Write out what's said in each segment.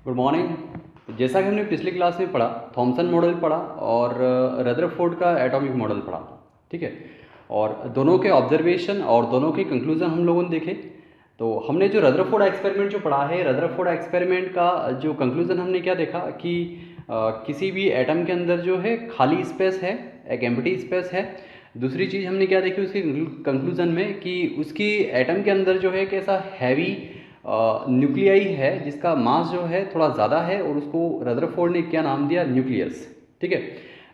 Good morning. जैसा कि हमने पिछली क्लास में पढ़ा, थॉमसन मॉडल पढ़ा और रदरफोर्ड का एटॉमिक मॉडल पढ़ा, ठीक है। और दोनों के ऑब्जर्वेशन और दोनों के कंक्लूजन हम लोगों ने देखे। तो हमने जो रदरफोर्ड एक्सपेरिमेंट जो पढ़ा है, रदरफोर्ड एक्सपेरिमेंट का जो कंक्लूजन हमने क्या देखा कि किसी भी एटम के अंदर जो है खाली स्पेस है, एक एम्प्टी स्पेस है। दूसरी चीज़ हमने क्या देखी उसके कंक्लूजन में कि उसकी एटम के अंदर जो है एक ऐसा हैवी न्यूक्लियाई है जिसका मास जो है थोड़ा ज़्यादा है और उसको रदरफोर्ड ने क्या नाम दिया, न्यूक्लियस, ठीक है।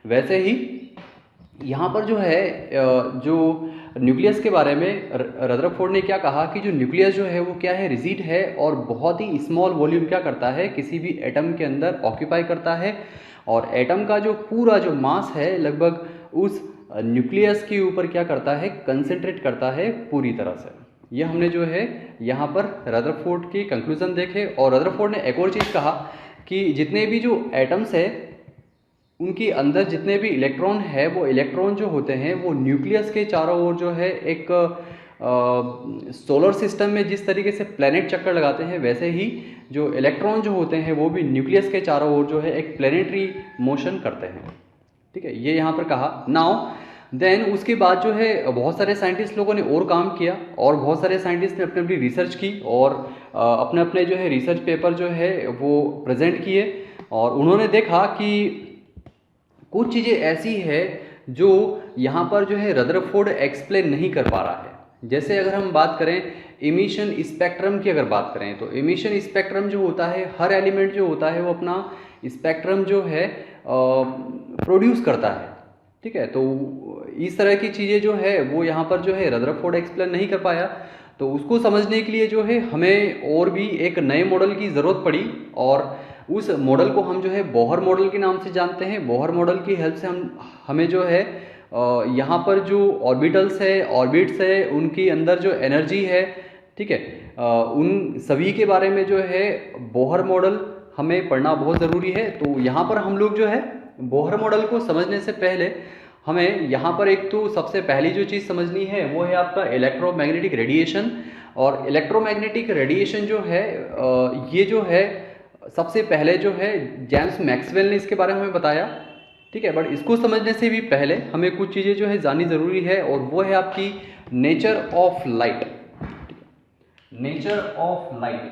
वैसे ही यहाँ पर जो है जो न्यूक्लियस के बारे में रदरफोर्ड ने क्या कहा कि जो न्यूक्लियस जो है वो क्या है, रिजिड है और बहुत ही स्मॉल वॉल्यूम क्या करता है, किसी भी एटम के अंदर ऑक्यूपाई करता है। और एटम का जो पूरा जो मास है लगभग उस न्यूक्लियस के ऊपर क्या करता है, कंसंट्रेट करता है पूरी तरह से। ये हमने जो है यहाँ पर रदरफोर्ड के कंक्लूजन देखे। और रदरफोर्ड ने एक और चीज़ कहा कि जितने भी जो एटम्स है उनके अंदर जितने भी इलेक्ट्रॉन है, वो इलेक्ट्रॉन जो होते हैं वो न्यूक्लियस के चारों ओर जो है एक सोलर सिस्टम में जिस तरीके से प्लैनेट चक्कर लगाते हैं, वैसे ही जो इलेक्ट्रॉन जो होते हैं वो भी न्यूक्लियस के चारों ओर जो है एक प्लैनेटरी मोशन करते हैं, ठीक है। ये यहाँ पर कहा। नाउ देन उसके बाद जो है बहुत सारे साइंटिस्ट लोगों ने और काम किया और बहुत सारे साइंटिस्ट ने अपनी अपनी रिसर्च की और अपने अपने जो है रिसर्च पेपर जो है वो प्रेजेंट किए। और उन्होंने देखा कि कुछ चीज़ें ऐसी है जो यहाँ पर जो है रदरफोर्ड एक्सप्लेन नहीं कर पा रहा है। जैसे अगर हम बात करें इमिशन स्पेक्ट्रम की, अगर बात करें तो इमिशन स्पेक्ट्रम जो होता है, हर एलिमेंट जो होता है वो अपना स्पेक्ट्रम जो है प्रोड्यूस करता है, ठीक है। तो इस तरह की चीज़ें जो है वो यहाँ पर जो है रदरफोर्ड एक्सप्लेन नहीं कर पाया। तो उसको समझने के लिए जो है हमें और भी एक नए मॉडल की ज़रूरत पड़ी और उस मॉडल को हम जो है बोहर मॉडल के नाम से जानते हैं। बोहर मॉडल की हेल्प से हमें जो है यहाँ पर जो ऑर्बिटल्स है, ऑर्बिट्स है, उनकी अंदर जो एनर्जी है, ठीक है, उन सभी के बारे में जो है बोहर मॉडल हमें पढ़ना बहुत ज़रूरी है। तो यहाँ पर हम लोग जो है बोहर मॉडल को समझने से पहले हमें यहाँ पर एक तो सबसे पहली जो चीज़ समझनी है वो है आपका इलेक्ट्रोमैग्नेटिक रेडिएशन। और इलेक्ट्रोमैग्नेटिक रेडिएशन जो है ये जो है सबसे पहले जो है जेम्स मैक्सवेल ने इसके बारे में हमें बताया, ठीक है। बट इसको समझने से भी पहले हमें कुछ चीज़ें जो है जाननी ज़रूरी है और वो है आपकी nature of light. Nature of light,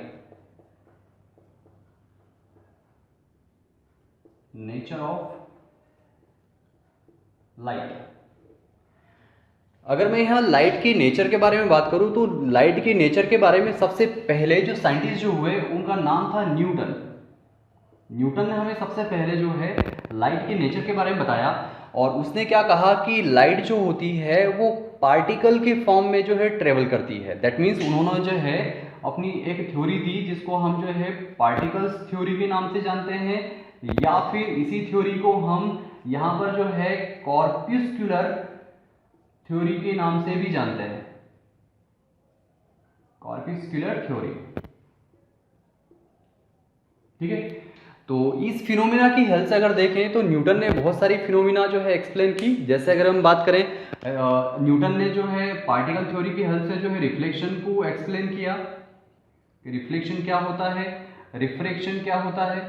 nature of light. अगर मैं यहाँ लाइट की नेचर के बारे में बात करूँ तो लाइट की नेचर के बारे में सबसे पहले जो साइंटिस्ट जो हुए उनका नाम था न्यूटन। न्यूटन ने हमें सबसे पहले जो है लाइट की नेचर के बारे में बताया और उसने क्या कहा कि लाइट जो होती है वो पार्टिकल के फॉर्म में जो है ट्रेवल करती है। दैट मीन्स उन्होंने जो है अपनी एक थ्योरी दी जिसको हम जो है पार्टिकल्स थ्योरी के नाम से जानते हैं, या फिर इसी थ्योरी को हम यहाँ पर जो है कॉर्पस्कुलर थ्योरी के नाम से भी जानते हैं, कॉर्पस्कुलर थ्योरी, ठीक है। तो इस फिनोमिना की हेल्प से अगर देखें तो न्यूटन ने बहुत सारी फिनोमिना जो है एक्सप्लेन की। जैसे अगर हम बात करें न्यूटन ने जो है पार्टिकल थ्योरी की हेल्प से जो है रिफ्लेक्शन को एक्सप्लेन किया कि रिफ्लेक्शन क्या होता है, रिफ्रैक्शन क्या होता है,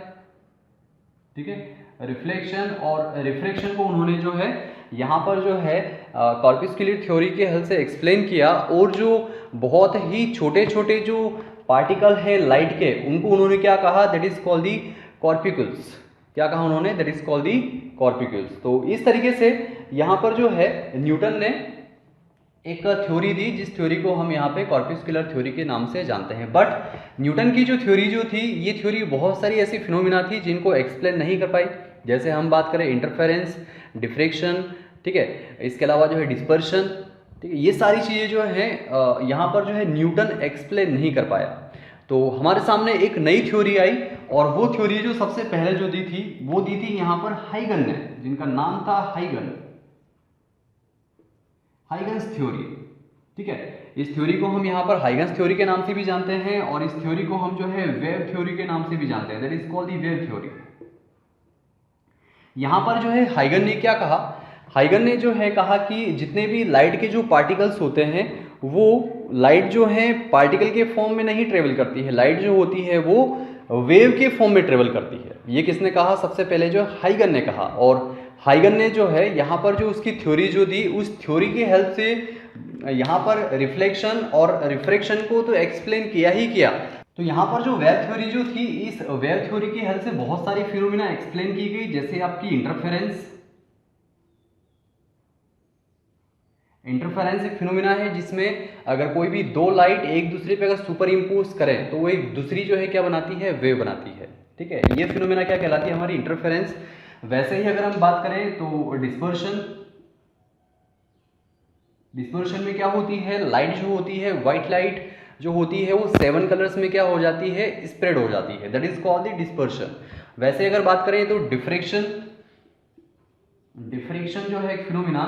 ठीक है। रिफ्लेक्शन और रिफ्रैक्शन को उन्होंने जो है यहाँ पर जो है कॉर्पस्कुलर थ्योरी के हेल्प से एक्सप्लेन किया। और जो बहुत ही छोटे छोटे जो पार्टिकल है लाइट के, उनको उन्होंने क्या कहा, दैट इज कॉल्ड दी कॉर्पिकल्स। क्या कहा उन्होंने, दैट इज कॉल्ड दी कॉर्पिकल्स। तो इस तरीके से यहाँ पर जो है न्यूटन ने एक थ्योरी दी जिस थ्योरी को हम यहाँ पे कॉर्पस्कुलर थ्योरी के नाम से जानते हैं। बट न्यूटन की जो थ्योरी जो थी, ये थ्योरी बहुत सारी ऐसी फिनोमिना थी जिनको एक्सप्लेन नहीं कर पाई। जैसे हम बात करें इंटरफेरेंस, डिफ्रेक्शन, ठीक है, इसके अलावा जो है डिस्पर्शन, ठीक है, ये सारी चीज़ें जो है यहाँ पर जो है न्यूटन एक्सप्लेन नहीं कर पाया। तो हमारे सामने एक नई थ्योरी आई और वो थ्योरी जो सबसे पहले जो दी थी वो दी थी यहाँ पर हाइगन ने, जिनका नाम था हाइगन, हाइगन्स थ्योरी, ठीक है। इस थ्योरी को हम यहाँ पर हाइगन्स थ्योरी के नाम से भी जानते हैं और इस थ्योरी को हम जो है वेव थ्योरी के नाम से भी जानते हैं, that is called the wave theory. यहाँ पर जो है हाइगन ने क्या कहा, हाइगन ने जो है कहा कि जितने भी लाइट के जो पार्टिकल्स होते हैं वो लाइट जो है पार्टिकल के फॉर्म में नहीं ट्रेवल करती है। लाइट जो होती है वो वेव के फॉर्म में ट्रेवल करती है। ये किसने कहा? सबसे पहले जो हाइगन ने कहा। और हाइगन ने जो है यहाँ पर जो उसकी थ्योरी जो दी, उस थ्योरी की हेल्प से यहाँ पर रिफ्लेक्शन और रिफ्रैक्शन को तो एक्सप्लेन किया ही किया। तो यहाँ पर जो वेव थ्योरी जो थी, इस वेव थ्योरी की हेल्प से बहुत सारी फिनोमिना एक्सप्लेन की गई, जैसे आपकी इंटरफेरेंस एक फिनोमिना है जिसमें अगर कोई भी दो लाइट एक दूसरे पे अगर सुपर इम्पोज करें तो वो एक दूसरी जो है क्या बनाती है? वेव बनाती है। ठीक है, ये फिनोमिना क्या कहलाती है? हमारी इंटरफेरेंस। वैसे ही अगर हम बात करें तो डिस्पर्शन में क्या होती है? लाइट जो होती है, व्हाइट लाइट जो होती है, वो 7 कलर्स में क्या हो जाती है? स्प्रेड हो जाती है। That is called the dispersion. वैसे अगर बात करें तो डिफ्रैक्शन जो है एक फिनोमिना,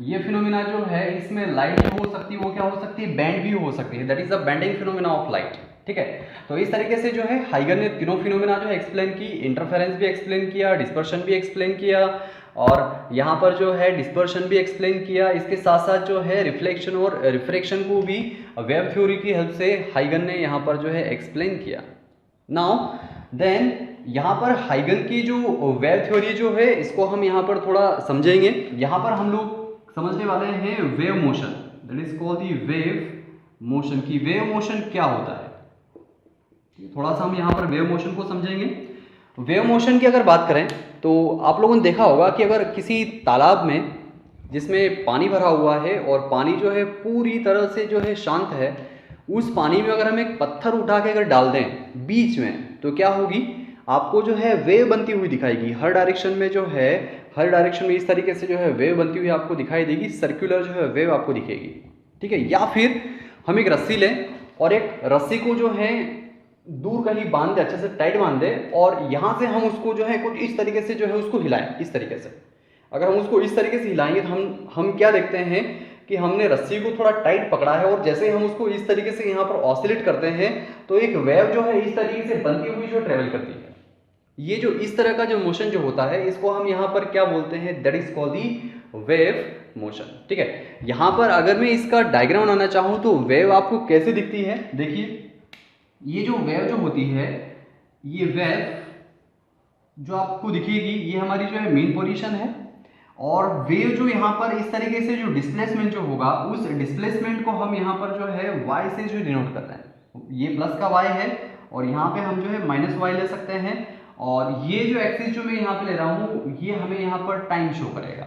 ये फिनोमिना जो है इसमें लाइट जो हो सकती है वो क्या हो सकती है? बैंड भी हो सकती है। That is the bending phenomena of light. ठीक है, तो इस तरीके से जो है हाइगन ने तीनों फिनोमिना जो है एक्सप्लेन की, इंटरफेरेंस भी एक्सप्लेन किया, डिस्पर्शन भी एक्सप्लेन किया, और यहाँ पर जो है डिस्पर्शन भी एक्सप्लेन किया। इसके साथ साथ जो है रिफ्लेक्शन और रिफ्रैक्शन को भी वेव थ्योरी की हेल्प से हाइगन ने यहाँ पर जो है एक्सप्लेन किया। नाउ देन यहाँ पर हाइगन की जो वेव थ्योरी जो है इसको हम यहाँ पर थोड़ा समझेंगे। यहाँ पर हम लोग समझने वाले हैं wave motion. That is called the wave motion. की वेव मोशन क्या होता है, थोड़ा सा हम यहाँ पर वेव मोशन को समझेंगे। वेव मोशन की अगर बात करें तो आप लोगों ने देखा होगा कि अगर किसी तालाब में जिसमें पानी भरा हुआ है और पानी जो है पूरी तरह से जो है शांत है, उस पानी में अगर हम एक पत्थर उठा के अगर डाल दें बीच में, तो क्या होगी? आपको जो है वेव बनती हुई दिखाएगी। हर डायरेक्शन में जो है, हर डायरेक्शन में इस तरीके से जो है वेव बनती हुई आपको दिखाई देगी। सर्कुलर जो है वेव आपको दिखेगी। ठीक है, या फिर हम एक रस्सी लें और एक रस्सी को जो है दूर कहीं बांध दे, अच्छे से टाइट बांध दे, और यहाँ से हम उसको जो है कुछ इस तरीके से जो है उसको हिलाएं। इस तरीके से अगर हम उसको इस तरीके से हिलाएंगे तो हम क्या देखते हैं कि हमने रस्सी को थोड़ा टाइट पकड़ा है, और जैसे ही हम उसको इस तरीके से यहाँ पर ऑसिलेट करते हैं तो एक वेव जो है इस तरीके से बनती हुई जो ट्रेवल करती है। ये जो इस तरह का जो मोशन जो होता है इसको हम यहाँ पर क्या बोलते हैं? That is called the wave motion. ठीक है, यहाँ पर अगर मैं इसका डायग्राम बनाना चाहूँ तो वेव आपको कैसे दिखती है? देखिए, ये जो वेव जो होती है, ये वेव जो आपको दिखेगी ये हमारी जो है मेन पोजीशन है, और वेव जो यहाँ पर इस तरीके से जो डिस्प्लेसमेंट जो होगा, उस डिस्प्लेसमेंट को हम यहाँ पर जो है y से जो डिनोट कर रहे हैं। ये प्लस का y है और यहाँ पे हम जो है माइनस y ले सकते हैं, और ये जो एक्सिस जो मैं यहाँ पे ले रहा हूँ ये हमें यहाँ पर टाइम शो करेगा।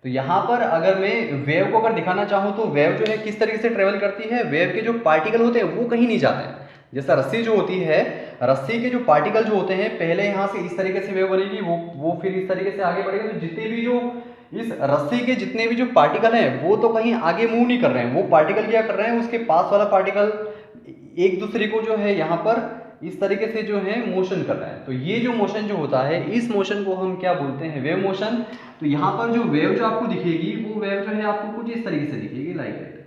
तो यहाँ पर अगर मैं वेव को अगर दिखाना चाहूँ तो वेव जो है किस तरीके से ट्रेवल करती है? वेव के जो पार्टिकल होते हैं वो कहीं नहीं जाते हैं। जैसा रस्सी जो होती है, रस्सी के जो पार्टिकल जो होते हैं, पहले यहाँ से इस तरीके से वेव बनेगी, वो फिर इस तरीके से आगे बढ़ेगा। तो जितने भी जो इस रस्सी के जितने भी जो पार्टिकल हैं वो तो कहीं आगे मूव नहीं कर रहे हैं। वो पार्टिकल क्या कर रहे हैं? उसके पास वाला पार्टिकल एक दूसरे को जो है यहाँ पर इस तरीके से जो है मोशन कर रहा है। तो ये जो मोशन जो होता है, इस मोशन को हम क्या बोलते हैं? Wave motion. तो यहाँ पर जो वेव जो आपको दिखेगी वो वेव जो है आपको कुछ इस तरीके से दिखेगी, लाइक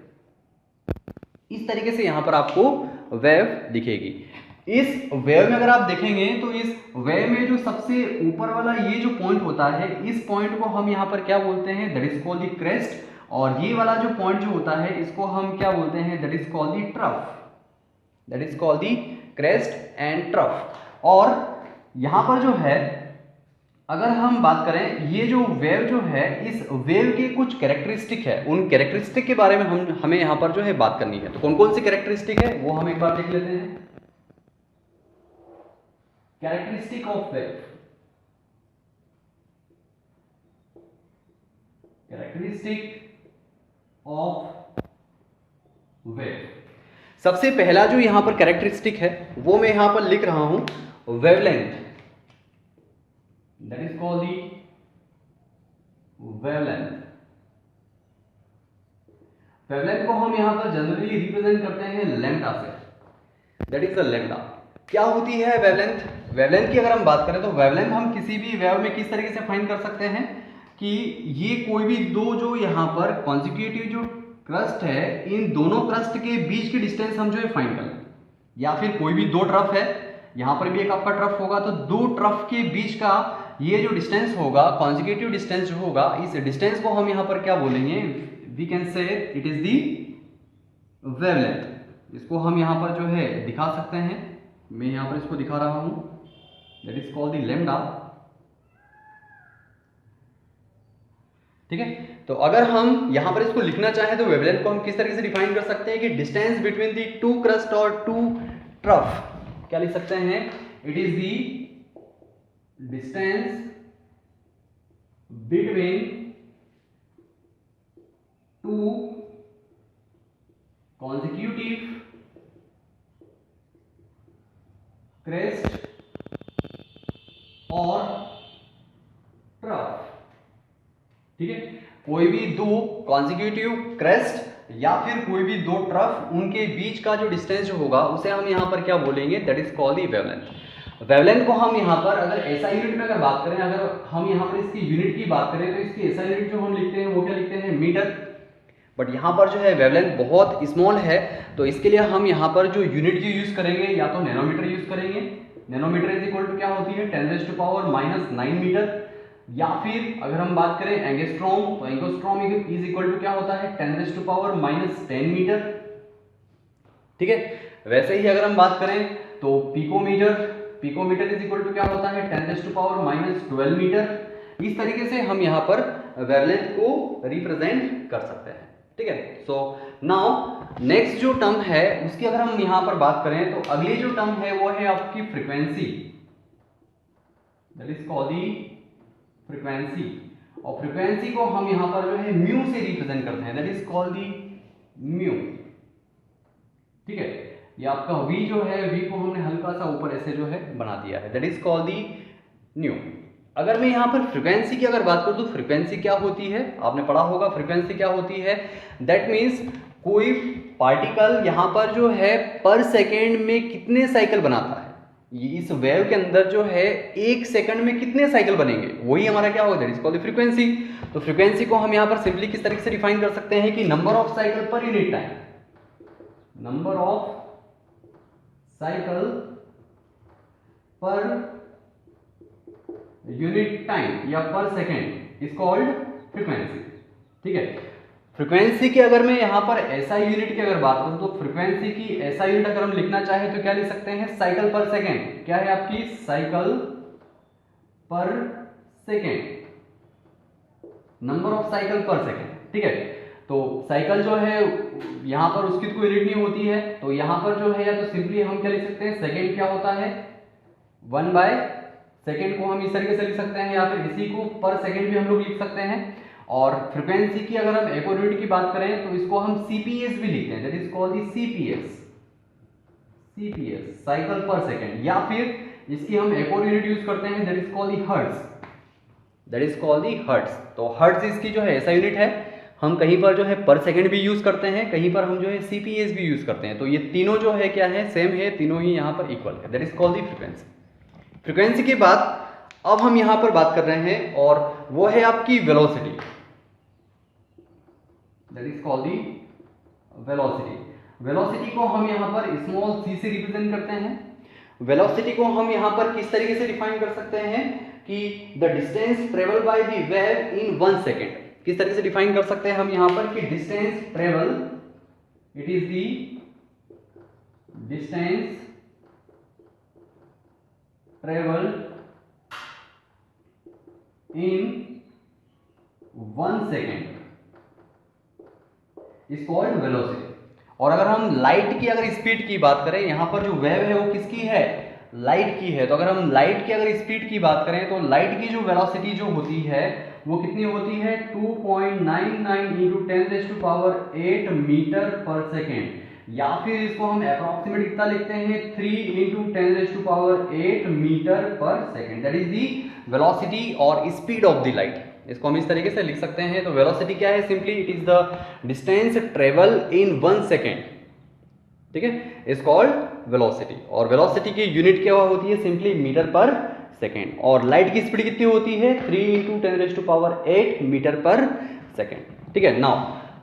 इस तरीके से यहाँ पर आपको वेव दिखेगी। इस वेव में अगर आप देखेंगे तो इस वेव में जो सबसे ऊपर वाला ये जो पॉइंट होता है, इस पॉइंट को हम यहाँ पर क्या बोलते हैं? That is called the crest. और ये वाला जो पॉइंट जो होता है इसको हम क्या बोलते हैं? That is called the trough. That is called the crest and trough. और यहाँ पर जो है अगर हम बात करें, ये जो वेव जो है, इस वेव के कुछ कैरेक्टरिस्टिक है, उन कैरेक्टरिस्टिक के बारे में हमें यहाँ पर जो है बात करनी है। तो कौन कौन सी कैरेक्टरिस्टिक है वो हम एक बार देख लेते हैं। Characteristic of wave, characteristic of wave. सबसे पहला जो यहाँ पर कैरेक्टरिस्टिक है वो मैं यहाँ पर लिख रहा हूं, wavelength. That is called the wavelength. Wavelength को हम यहाँ पर जनरली रिप्रेजेंट करते हैं लैम्डा से। That is the lambda. क्या होती है वेवलेंथ? वेवलेंथ की अगर हम बात करें तो वेवलेंथ हम किसी भी वेव में किस तरीके से फाइंड कर सकते हैं कि ये कोई भी दो जो यहाँ पर कॉन्जिक्यूटिव जो क्रस्ट है, इन दोनों क्रस्ट के बीच की डिस्टेंस हम जो है फाइंड कर लें, या फिर कोई भी दो ट्रफ है, यहाँ पर भी एक आपका ट्रफ होगा, तो दो ट्रफ के बीच का ये जो डिस्टेंस होगा, कॉन्जिक्यूटिव डिस्टेंस जो होगा, इस डिस्टेंस को हम यहाँ पर क्या बोलेंगे? We can say it is the wavelength. इसको हम यहाँ पर जो है दिखा सकते हैं, मैं यहाँ पर इसको दिखा रहा हूँ, that is called the lambda. ठीक है, तो अगर हम यहाँ पर इसको लिखना चाहें तो वेवलेंथ को हम किस तरीके से डिफाइन कर सकते हैं कि distance between the two crest और टू ट्रफ, क्या लिख सकते हैं, it is the distance between two consecutive crest और ट्रफ। ठीक है, कोई भी दो कॉन्जिक्यूटिव क्रेस्ट या फिर कोई भी दो ट्रफ, उनके बीच का जो डिस्टेंस जो होगा उसे हम यहाँ पर क्या बोलेंगे, that is called the wavelength. Wavelength को हम यहाँ पर अगर ऐसा यूनिट में अगर बात करें, अगर हम यहाँ पर इसकी यूनिट की बात करें तो इसकी ऐसा यूनिट जो हम लिखते हैं वो क्या लिखते हैं, मीटर। बट यहाँ पर जो है वेवलेंथ बहुत स्मॉल है, तो इसके लिए हम यहाँ पर जो यूनिट जो यूज करेंगे या तो नैनोमीटर यूज करेंगे। नैनोमीटर इज इक्वल टू क्या होती है, 10⁻⁻⁹ मीटर। या फिर अगर हम बात करें एंगस्ट्रॉम, तो एंगस्ट्रॉम इज इक्वल टू क्या होता है, 10⁻⁻10 मीटर। ठीक है, वैसे ही अगर हम बात करें तो picometer, picometer is equal to क्या होता है, 10⁻12 मीटर। इस तरीके से हम यहाँ पर वेवलेंथ को रिप्रेजेंट कर सकते हैं। ठीक है, सो नाउ नेक्स्ट जो टर्म है उसकी अगर हम यहां पर बात करें तो अगली जो टर्म है वो है आपकी frequency, that is called the frequency. और फ्रीक्वेंसी को हम यहां पर जो है म्यू से रिप्रेजेंट करते हैं, that is called the mu. ठीक है, ये आपका v जो है, v को हमने हल्का सा ऊपर ऐसे जो है बना दिया है, that is called the new. अगर मैं यहाँ पर फ्रीक्वेंसी की अगर बात करूँ तो फ्रीक्वेंसी क्या होती है, आपने पढ़ा होगा फ्रीक्वेंसी क्या होती है, दैट मीन्स कोई पार्टिकल यहाँ पर जो है पर सेकेंड में कितने साइकिल बनाता है, इस वेव के अंदर जो है एक सेकंड में कितने साइकिल बनेंगे, वही हमारा क्या होगा, दैट इज कॉल्ड फ्रीक्वेंसी। तो फ्रीक्वेंसी को हम यहाँ पर सिंपली किस तरीके से डिफाइन कर सकते हैं कि number of cycle per unit time, number of cycle per unit time या पर सेकेंड इज कॉल्ड फ्रीक्वेंसी। ठीक है, फ्रीक्वेंसी की अगर मैं यहां पर ऐसा यूनिट की अगर बात करूं तो फ्रीक्वेंसी की ऐसा यूनिट अगर हम लिखना चाहें तो क्या लिख सकते हैं, साइकिल पर सेकेंड। क्या है आपकी, साइकिल पर सेकेंड, नंबर ऑफ साइकिल पर सेकेंड। ठीक है, तो साइकिल जो है यहां पर उसकी तो कोई यूनिट नहीं होती है, तो यहां पर जो है या तो सिंपली हम क्या लिख सकते हैं, सेकेंड क्या होता है, 1/सेकेंड को हम इस तरीके से लिख सकते हैं, या फिर इसी को पर सेकेंड भी हम लोग लिख सकते हैं। और फ्रीक्वेंसी की अगर हम एक और यूनिट की बात करें तो इसको हम सीपीएस भी लिखते हैं, that is called the CPS, CPS cycle पर सेकेंड। या फिर इसकी हम एक और यूनिट यूज करते हैं, that is called the hertz, that is called the hertz. तो हर्ट्ज इसकी जो है ऐसा यूनिट है, हम कहीं पर जो है पर सेकेंड भी यूज करते हैं, कहीं पर हम जो है सीपीएस भी यूज करते हैं। तो ये तीनों जो है क्या है, सेम है, तीनों ही यहाँ पर इक्वल है, that is called the frequency. Frequency के बाद अब हम यहां पर बात कर रहे हैं और वो है आपकी velocity, that is called the velocity. Velocity को हम यहां पर स्मॉल c से रिप्रेजेंट करते हैं। वेलोसिटी को हम यहां पर किस तरीके से डिफाइन कर सकते हैं कि the distance travel by the wave in 1 second. किस तरीके से डिफाइन कर सकते हैं हम यहां पर कि distance travel, it is the distance travel in 1 second is called velocity. और अगर हम लाइट की अगर स्पीड की बात करें, यहां पर जो वेव है वो किसकी है, लाइट की है। तो अगर हम लाइट की अगर स्पीड की बात करें तो लाइट की जो वेलोसिटी जो होती है वो कितनी होती है, 2.99 × 10⁸ मीटर पर सेकेंड। या फिर इसको हम अप्रोक्सीमेट कितना लिखते हैं, 3 × 10⁸ मीटर पर second, that is the velocity और स्पीड ऑफ द लाइट। इसको हम इस तरीके से लिख सकते हैं। तो वेलोसिटी क्या है, simply it is the distance travel in 1 second, ठीक है, इज कॉल्ड वेलोसिटी। और वेलोसिटी की यूनिट क्या होती है, सिंपली मीटर पर सेकेंड। और लाइट की स्पीड कितनी होती है, 3 × 10⁸ मीटर पर सेकेंड। ठीक है, नाउ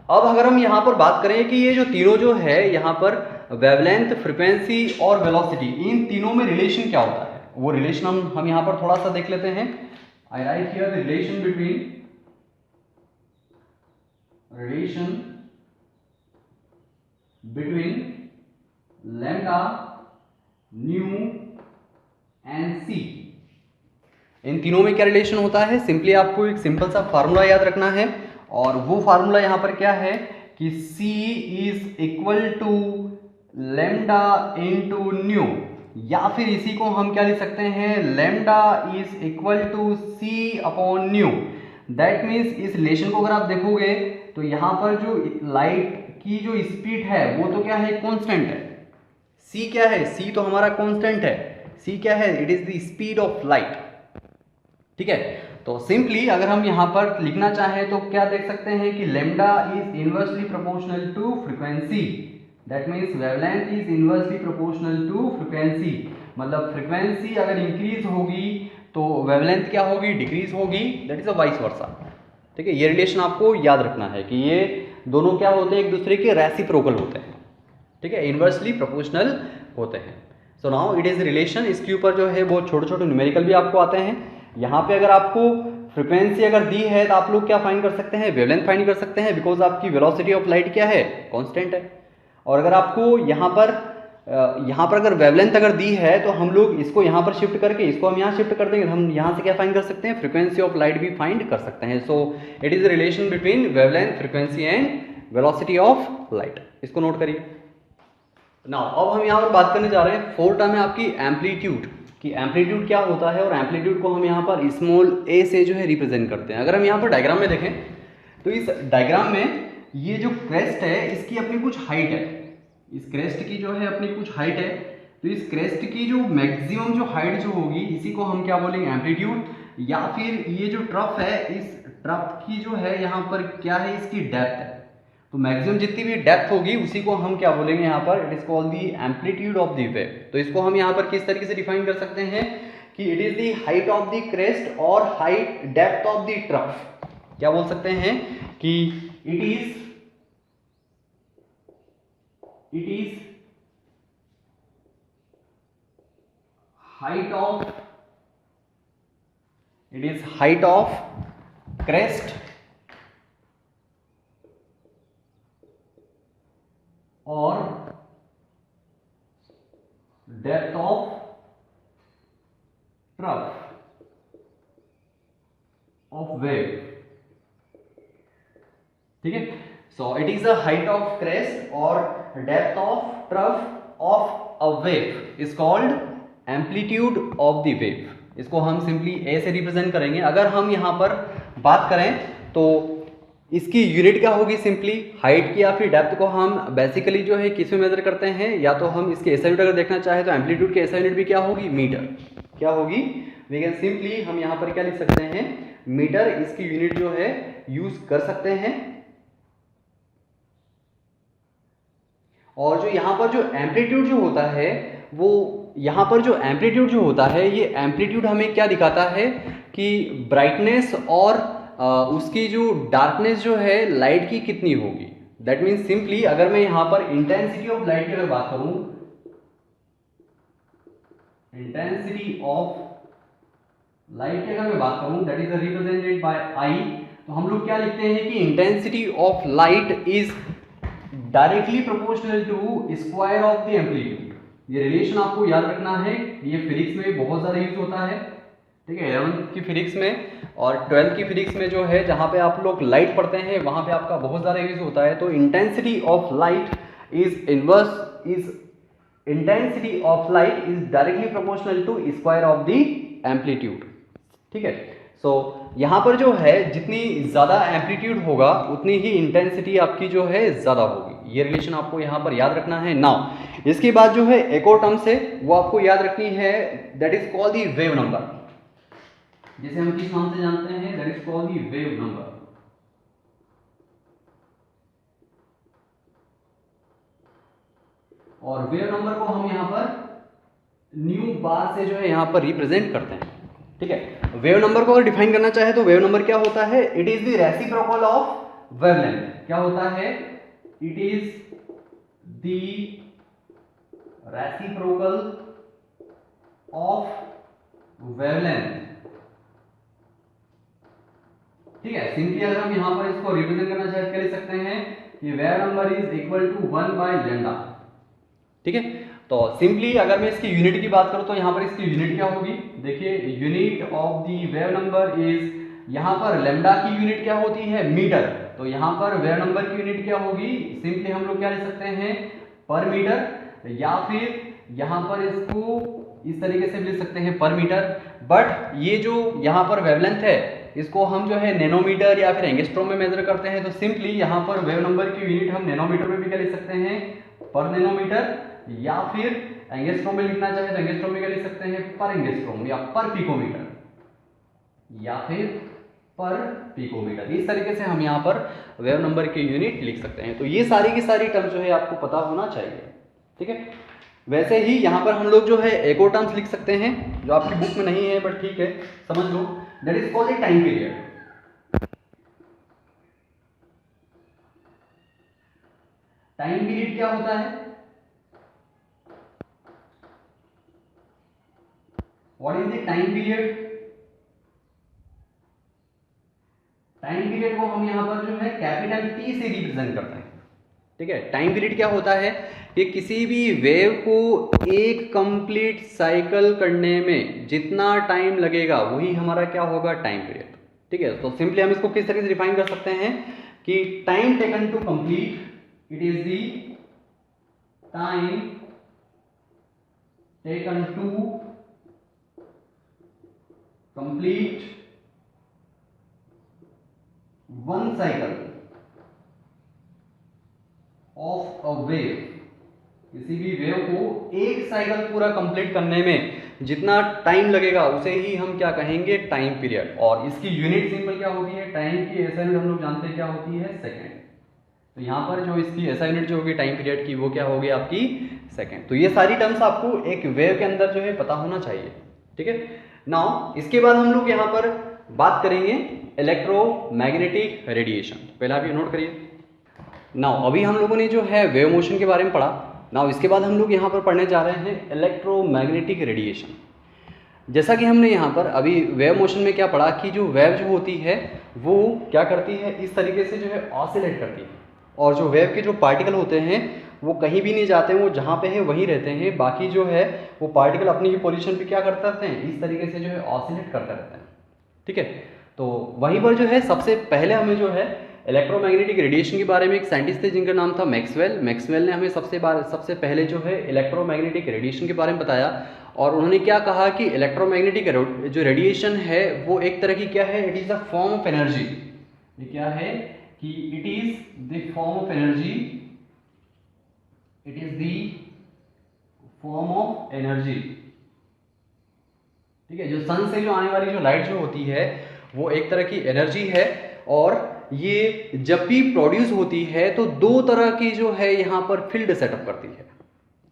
अब अगर हम यहाँ पर बात करें कि ये जो तीनों जो है यहाँ पर वेवलेंथ, फ्रीक्वेंसी और वेलोसिटी, इन तीनों में रिलेशन क्या होता है, वो रिलेशन हम यहाँ पर थोड़ा सा देख लेते हैं। I write here the relation between lambda nu and c. इन तीनों में क्या रिलेशन होता है? सिंपली आपको एक सिंपल सा फार्मूला याद रखना है, और वो फार्मूला यहां पर क्या है कि C is equal to lambda into nu, या फिर इसी को हम क्या लिख सकते हैं, lambda is equal to C upon nu. That means इस रिलेशन को अगर आप देखोगे तो यहां पर जो लाइट की जो स्पीड है वो तो क्या है, कांस्टेंट है। C क्या है? C तो हमारा कांस्टेंट है। C क्या है? It is the speed of light. ठीक है, तो सिंपली अगर हम यहां पर लिखना चाहें तो क्या देख सकते हैं कि lambda is inversely proportional to frequency. That means wavelength is inversely proportional to frequency. मतलब फ्रीक्वेंसी अगर इंक्रीज होगी तो वेवलेंथ क्या होगी, डिक्रीज होगी। That is a vice versa. ठीक है, ये रिलेशन आपको याद रखना है कि ये दोनों क्या होते हैं, एक दूसरे के रेसिप्रोकल होते हैं। ठीक है, इनवर्सली प्रोपोर्शनल होते हैं। So now it is relation. इसके ऊपर जो है बहुत छोटे छोटे न्यूमेरिकल भी आपको आते हैं। यहाँ पे अगर आपको फ्रीक्वेंसी अगर दी है तो आप लोग क्या फाइंड कर सकते हैं, वेवलेंथ फाइंड कर सकते हैं, बिकॉज आपकी वेलोसिटी ऑफ लाइट क्या है, कांस्टेंट है। और अगर आपको यहाँ पर अगर वेवलेंथ अगर दी है तो हम लोग इसको यहाँ पर शिफ्ट करके इसको हम यहाँ शिफ्ट कर देंगे, हम यहाँ से क्या फाइंड कर सकते हैं, फ्रीक्वेंसी ऑफ लाइट भी फाइंड कर सकते हैं। सो it is relation between wavelength, frequency and velocity of light. इसको नोट करिए। नाउ अब हम यहाँ पर बात करने जा रहे हैं, फोर्थ टर्म है आपकी एम्पलीट्यूड, कि एम्पलीट्यूड क्या होता है, और एम्पलीट्यूड को हम यहाँ पर स्मॉल a से जो है रिप्रेजेंट करते हैं। अगर हम यहाँ पर डायग्राम में देखें तो इस डायग्राम में ये जो क्रेस्ट है इसकी अपनी कुछ हाइट है, इस क्रेस्ट की जो है अपनी कुछ हाइट है। तो इस क्रेस्ट की जो मैक्सिमम जो हाइट जो होगी इसी को हम क्या बोलेंगे, एम्पलीट्यूड। या फिर ये जो ट्रफ है, इस ट्रफ की जो है यहाँ पर क्या है, इसकी डेप्थ है। तो मैक्सिमम जितनी भी डेप्थ होगी उसी को हम क्या बोलेंगे यहाँ पर, it is called the amplitude of the wave. तो इसको हम यहाँ पर किस तरीके से डिफाइन कर सकते हैं कि it is the height of the crest और height depth of the trough. क्या बोल सकते हैं कि it is height of crest और depth of trough of wave. ठीक है, so it is the height of crest और depth of trough of a wave is called amplitude of the wave. इसको हम सिंपली ए से रिप्रेजेंट करेंगे। अगर हम यहां पर बात करें तो इसकी यूनिट क्या होगी, सिंपली हाइट की या फिर डेप्थ को हम बेसिकली जो है किस में मेजर करते हैं, या तो हम इसके एसआई यूनिट अगर देखना चाहें तो एम्पलीट्यूड की एसआई यूनिट भी क्या होगी, मीटर। क्या होगी, वी कैन सिंपली हम यहाँ पर क्या लिख सकते हैं, मीटर। इसकी यूनिट जो है यूज कर सकते हैं। और जो यहाँ पर जो एम्पलीट्यूड जो होता है वो यहाँ पर जो एम्पलीट्यूड जो होता है, ये एम्पलीट्यूड हमें क्या दिखाता है कि ब्राइटनेस और उसकी जो डार्कनेस जो है लाइट की कितनी होगी। दैट मीन्स सिंपली अगर मैं यहाँ पर इंटेंसिटी ऑफ लाइट की अगर बात करूं, इंटेंसिटी ऑफ लाइट की अगर मैं बात करूं, that is represented by I. तो हम लोग क्या लिखते हैं कि intensity of light is directly proportional to square of the amplitude. ये रिलेशन आपको याद रखना है, ये फिजिक्स में बहुत ज़्यादा यूज होता है। ठीक है, 11th की फिजिक्स में और 12th की फिजिक्स में जो है, जहाँ पे आप लोग लाइट पढ़ते हैं वहाँ पे आपका बहुत ज़्यादा यूज होता है। तो intensity of light is directly proportional to square of the amplitude. ठीक है, सो यहाँ पर जो है जितनी ज़्यादा एम्पलीट्यूड होगा उतनी ही इंटेंसिटी आपकी जो है ज़्यादा होगी। ये रिलेशन आपको यहाँ पर याद रखना है। नाउ इसके बाद जो है एक और टर्म्स है वो आपको याद रखनी है, that is called the wave number. जिसे हम किस नाम से जानते हैं, that is called the wave number. और वेव नंबर को हम यहाँ पर न्यू बार से जो है यहाँ पर रिप्रेजेंट करते हैं। ठीक है, वेव नंबर को अगर डिफाइन करना चाहे तो वेव नंबर क्या होता है, it is the reciprocal of wavelength. क्या होता है, it is the reciprocal of wavelength. ठीक है, सिंपली अगर हम यहां पर इसको रिप्रेजेंट करना चाहे क्या लिख सकते हैं कि wave number is equal to 1 by lambda. ठीक है, तो सिंपली अगर मैं इसकी यूनिट की बात करूं तो यहाँ पर इसकी यूनिट क्या होगी, देखिए unit of the wave number is, यहाँ पर लेमडा की यूनिट क्या होती है, मीटर, तो यहाँ पर वेव नंबर की यूनिट क्या होगी, सिंपली हम लोग क्या लिख सकते हैं, पर मीटर, या फिर यहाँ पर इसको इस तरीके से लिख सकते हैं पर मीटर। बट ये जो यहाँ पर वेवलेंथ है इसको हम जो है नैनोमीटर या फिर एंगस्ट्रॉम में मेजर करते हैं, तो सिंपली यहाँ पर वेव नंबर की यूनिट हम नैनोमीटर में भी क्या लिख सकते हैं, पर नैनोमीटर, या फिर एंगस्ट्रॉम में लिखना चाहे तो एंगस्ट्रॉम में क्या लिख सकते हैं, पर एंगस्ट्रॉम, या पर पिकोमीटर, या फिर पर पिकोमीटर। इस तरीके से हम यहाँ पर वेव नंबर की यूनिट लिख सकते हैं। तो ये सारी की सारी टर्म जो है आपको पता होना चाहिए, ठीक है। वैसे ही यहाँ पर हम लोग जो है एक और टर्म्स लिख सकते हैं जो आपकी बुक में नहीं है, बट ठीक है समझ लो, that is called a time period. Time period क्या होता है, what is the time period, time period को हम यहां पर जो है कैपिटल टी से रिप्रेजेंट करते हैं, ठीक है। टाइम पीरियड क्या होता है कि किसी भी वेव को एक कंप्लीट साइकिल करने में जितना टाइम लगेगा वही हमारा क्या होगा, टाइम पीरियड, ठीक है। तो सिंपली हम इसको किस तरीके से डिफाइन कर सकते हैं कि time taken to complete, it is the time taken to complete one cycle of a wave, किसी भी वेव को एक साइकिल पूरा कंप्लीट करने में जितना टाइम लगेगा उसे ही हम क्या कहेंगे, टाइम पीरियड। और इसकी यूनिट सिंपल क्या होती है, टाइम की ऐसा यूनिट हम लोग जानते हैं क्या होती है, सेकेंड। तो यहाँ पर जो इसकी ऐसा यूनिट जो होगी टाइम पीरियड की वो क्या होगी आपकी, सेकेंड। तो ये सारी टर्म्स आपको एक वेव के अंदर जो है पता होना चाहिए, ठीक है। नाउ इसके बाद हम लोग यहाँ पर बात करेंगे इलेक्ट्रोमैग्नेटिक रेडिएशन। पहला भी नोट करिए। नाउ अभी हम लोगों ने जो है वेव मोशन के बारे में पढ़ा। नाउ इसके बाद हम लोग यहाँ पर पढ़ने जा रहे हैं इलेक्ट्रोमैग्नेटिक रेडिएशन। जैसा कि हमने यहाँ पर अभी वेव मोशन में क्या पढ़ा कि जो वेव जो होती है वो क्या करती है, इस तरीके से जो है ऑसिलेट करती है, और जो वेव के जो पार्टिकल होते हैं वो कहीं भी नहीं जाते हैं, वो जहाँ पे है वहीं रहते हैं। बाकी जो है वो पार्टिकल अपनी ही पोजीशन पे क्या करते रहते हैं, इस तरीके से जो है ऑसिलेट करते रहते हैं, ठीक है। तो वहीं पर जो है सबसे पहले हमें जो है इलेक्ट्रोमैग्नेटिक रेडिएशन के बारे में एक साइंटिस्ट थे जिनका नाम था मैक्सवेल। मैक्सवेल ने हमें सबसे पहले जो है इलेक्ट्रोमैग्नेटिक रेडिएशन के बारे में बताया, और उन्होंने क्या कहा कि इलेक्ट्रोमैग्नेटिक जो रेडिएशन है वो एक तरह की क्या है, it is a form of energy. ये क्या है कि it is the form of energy, it is the form of energy, ठीक है। जो सन से जो आने वाली जो लाइट जो होती है वो एक तरह की एनर्जी है, और ये जब भी प्रोड्यूस होती है तो दो तरह की जो है यहाँ पर फील्ड सेटअप करती है,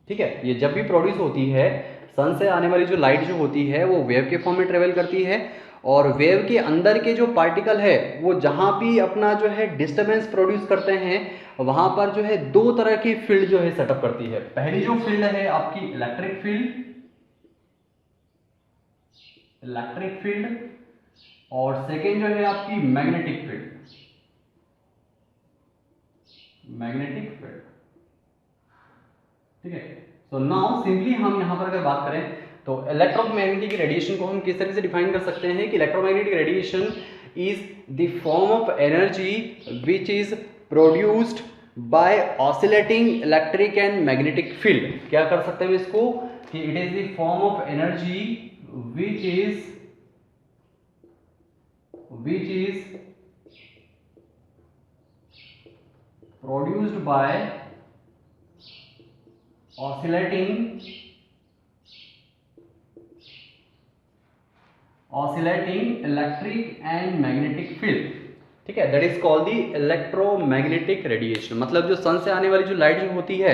ठीक है। ये जब भी प्रोड्यूस होती है, सन से आने वाली जो लाइट जो होती है वो वेव के फॉर्म में ट्रेवल करती है, और वेव के अंदर के जो पार्टिकल है वो जहाँ भी अपना जो है डिस्टर्बेंस प्रोड्यूस करते हैं वहाँ पर जो है दो तरह की फील्ड जो है सेटअप करती है। पहली जो फील्ड है आपकी इलेक्ट्रिक फील्ड, और सेकेंड जो है आपकी मैग्नेटिक फील्ड, ठीक है। सो नाउ सिंपली हम यहाँ पर अगर बात करें तो इलेक्ट्रोमैग्नेटिक रेडिएशन को हम किस तरह से डिफाइन कर सकते हैं कि electromagnetic radiation is the form of energy which is produced by oscillating electric and magnetic field. क्या कर सकते हैं इसको कि it is the form of energy which is produced by oscillating electric and magnetic field, ठीक है। That is called the electromagnetic radiation. मतलब जो सन से आने वाली जो लाइट जो होती है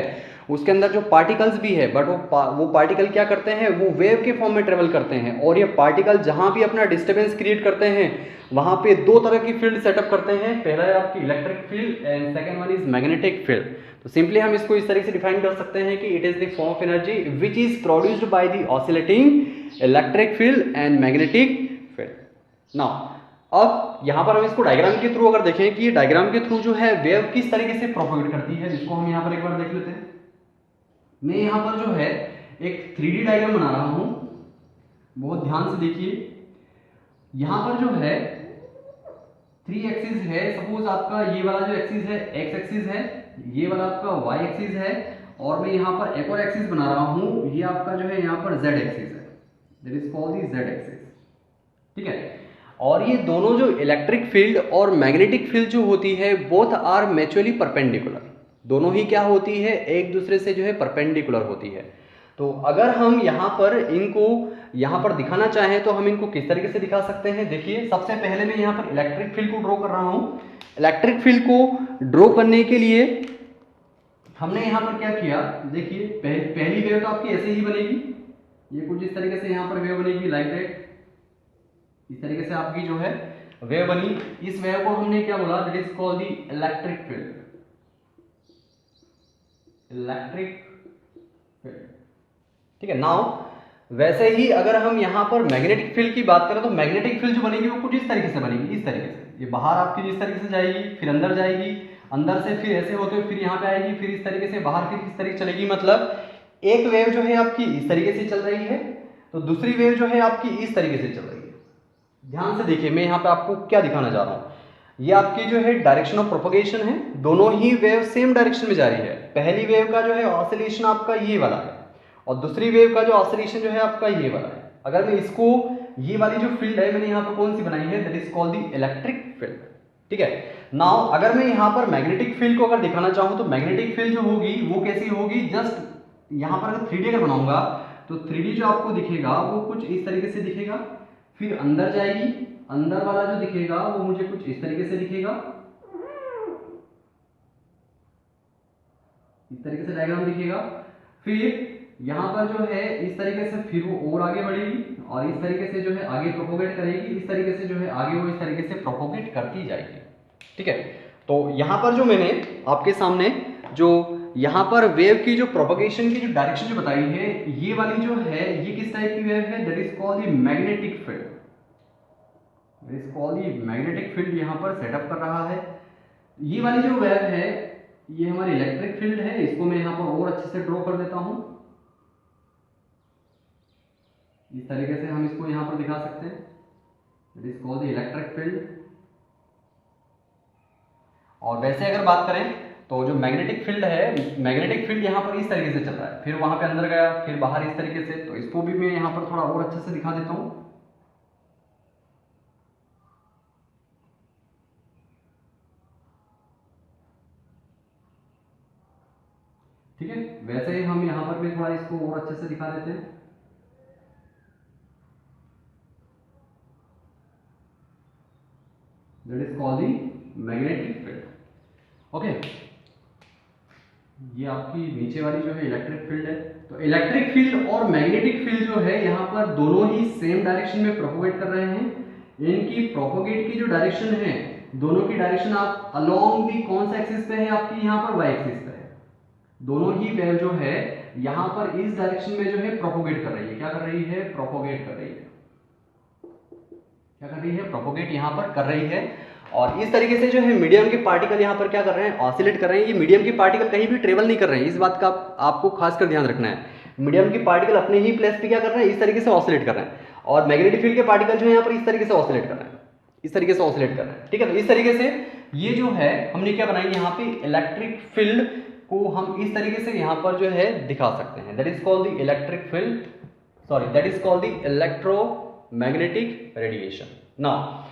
उसके अंदर जो पार्टिकल्स भी है, बट वो पार्टिकल क्या करते हैं, वो वेव के फॉर्म में ट्रेवल करते हैं, और ये पार्टिकल जहां भी अपना डिस्टर्बेंस क्रिएट करते हैं वहां पे दो तरह की फील्ड सेटअप करते हैं। पहला है आपकी electric field and second one is magnetic field. तो सिंपली हम इसको इस तरीके से डिफाइन कर सकते हैं कि it is the form of energy which is produced by the oscillating electric field and magnetic field. Now अब यहाँ पर हम इसको डायग्राम के थ्रू अगर देखें कि डायग्राम के थ्रू जो है वेव किस तरीके से प्रोपेगेट करती है, इसको हम यहाँ पर एक बार देख लेते हैं। मैं यहाँ पर जो है एक 3D डायग्राम बना रहा हूँ, बहुत ध्यान से देखिए। यहाँ पर जो है 3 एक्सिस है, सपोज आपका ये वाला जो एक्सिस है एक्स एक्सिस है, ये वाला आपका वाई एक्सिस है, और मैं यहाँ पर एक और एक्सिस बना रहा हूँ, ये आपका जो है यहाँ पर जेड एक्सिस है, that is called the Z axis. ठीक है, और ये दोनों जो इलेक्ट्रिक फील्ड और मैग्नेटिक फील्ड जो होती है बोथ आर म्यूचुअली परपेंडिकुलर, दोनों ही क्या होती है, एक दूसरे से जो है परपेंडिकुलर होती है। तो अगर हम यहाँ पर इनको यहाँ पर दिखाना चाहें तो हम इनको किस तरीके से दिखा सकते हैं। देखिए, सबसे पहले मैं यहाँ पर इलेक्ट्रिक फील्ड को ड्रॉ कर रहा हूँ। इलेक्ट्रिक फील्ड को ड्रॉ करने के लिए हमने यहाँ पर क्या किया, देखिए पहली वेव तो आपकी ऐसे ही बनेगी, ये कुछ इस तरीके से यहाँ पर वेव बनेगी, लाइक दैट, इस तरीके से आपकी जो है वेव बनी। इस वेव को हमने क्या बोला, that is called the electric field, electric field. ठीक है, नाउ वैसे ही अगर हम यहाँ पर मैग्नेटिक फील्ड की बात करें तो मैग्नेटिक फील्ड जो बनेगी वो कुछ इस तरीके से बनेगी, इस तरीके से, ये बाहर आपकी जिस तरीके से जाएगी, फिर अंदर जाएगी, अंदर से फिर ऐसे होते हुए फिर यहाँ पे आएगी, फिर इस तरीके से बाहर फिर इस तरीके चलेगी। मतलब एक वेव जो है आपकी इस तरीके से चल रही है तो दूसरी वेव जो है आपकी इस तरीके से चल रही है। ध्यान से देखिए, मैं यहाँ पे आपको क्या दिखाना चाह रहा हूँ, ये आपकी जो है डायरेक्शन ऑफ प्रोपगेशन है, दोनों ही वेव सेम डायरेक्शन में जा रही है। पहली वेव का जो है ऑसिलेशन आपका ये वाला है और दूसरी वेव का जो ऑसिलेशन जो है आपका ये वाला है। अगर मैं इसको, ये वाली जो फील्ड है मैंने यहाँ पर कौन सी बनाई है, that is called the electric field. ठीक है, नाउ अगर मैं यहाँ पर मैग्नेटिक फील्ड को अगर दिखाना चाहूँ तो मैग्नेटिक फील्ड जो होगी वो कैसी होगी, जस्ट यहाँ पर अगर 3D अगर बनाऊंगा तो 3D जो आपको दिखेगा वो कुछ इस तरीके से दिखेगा, फिर अंदर जाएगी, अंदर वाला जो दिखेगा वो मुझे कुछ इस तरीके से दिखेगा, इस तरीके से डायग्राम दिखेगा, फिर यहाँ पर जो है इस तरीके से फिर वो और आगे बढ़ेगी और इस तरीके से जो है आगे प्रोपोगेट करेगी, इस तरीके से जो है आगे वो इस तरीके से प्रोपोगेट करती जाएगी। ठीक है, तो यहाँ पर जो मैंने आपके सामने जो यहाँ पर वेव की जो प्रोपोगेशन की जो डायरेक्शन जो बताई है, ये वाली जो है ये किस टाइप की वेव है, that is called the magnetic field, that is called the magnetic field यहाँ पर सेटअप कर रहा है। ये वाली जो वेव है ये हमारी इलेक्ट्रिक फील्ड है, इसको मैं यहाँ पर और अच्छे से ड्रॉ कर देता हूँ, इस तरीके से हम इसको यहाँ पर दिखा सकते हैं, that is called the electric field. और वैसे अगर बात करें तो जो मैग्नेटिक फील्ड है, मैग्नेटिक फील्ड यहाँ पर इस तरीके से चल रहा है, फिर वहां पे अंदर गया, फिर बाहर इस तरीके से, तो इसको भी मैं यहाँ पर थोड़ा और अच्छे से दिखा देता हूँ। ठीक है, वैसे ही हम यहाँ पर भी थोड़ा इसको और अच्छे से दिखा देते हैं। That is called the magnetic field. Okay, ये आपकी नीचे वाली जो है इलेक्ट्रिक फील्ड है। तो इलेक्ट्रिक फील्ड और मैग्नेटिक फील्ड जो है यहाँ पर दोनों ही सेम डायरेक्शन में प्रोपोगेट कर रहे हैं। इनकी प्रोपोगेट की जो डायरेक्शन है, दोनों की डायरेक्शन आप अलोंग दी कौन सा एक्सिस पे है, आपकी यहाँ पर वाई एक्सिस पे है। दोनों ही वेव जो है यहाँ पर इस डायरेक्शन में जो है प्रोपोगेट कर रही है। क्या कर रही है, प्रोपोगेट कर रही है। क्या कर रही है, प्रोपोगेट यहाँ पर कर रही है। और इस तरीके से जो है मीडियम के पार्टिकल यहाँ पर क्या कर रहे हैं, ऑसिलेट कर रहे हैं। ये मीडियम के पार्टिकल कहीं भी ट्रेवल नहीं कर रहे हैं, इस बात का आपको खासकर ध्यान रखना है। मीडियम के पार्टिकल अपने ही प्लेस पे क्या कर रहे हैं, इस तरीके से ऑसिलेट कर रहे हैं। और मैग्नेटिक फील्ड के पार्टिकल जो है यहाँ पर इस तरीके से ऑसिलेट कर रहे हैं, इस तरीके से ऑसिलेट कर रहे हैं। ठीक है, तो इस तरीके से ये जो है हमने क्या बनाई यहाँ पे, इलेक्ट्रिक फील्ड को हम इस तरीके से यहाँ पर जो है दिखा सकते हैं। That is called the electric field, sorry that is called the electromagnetic radiation. Now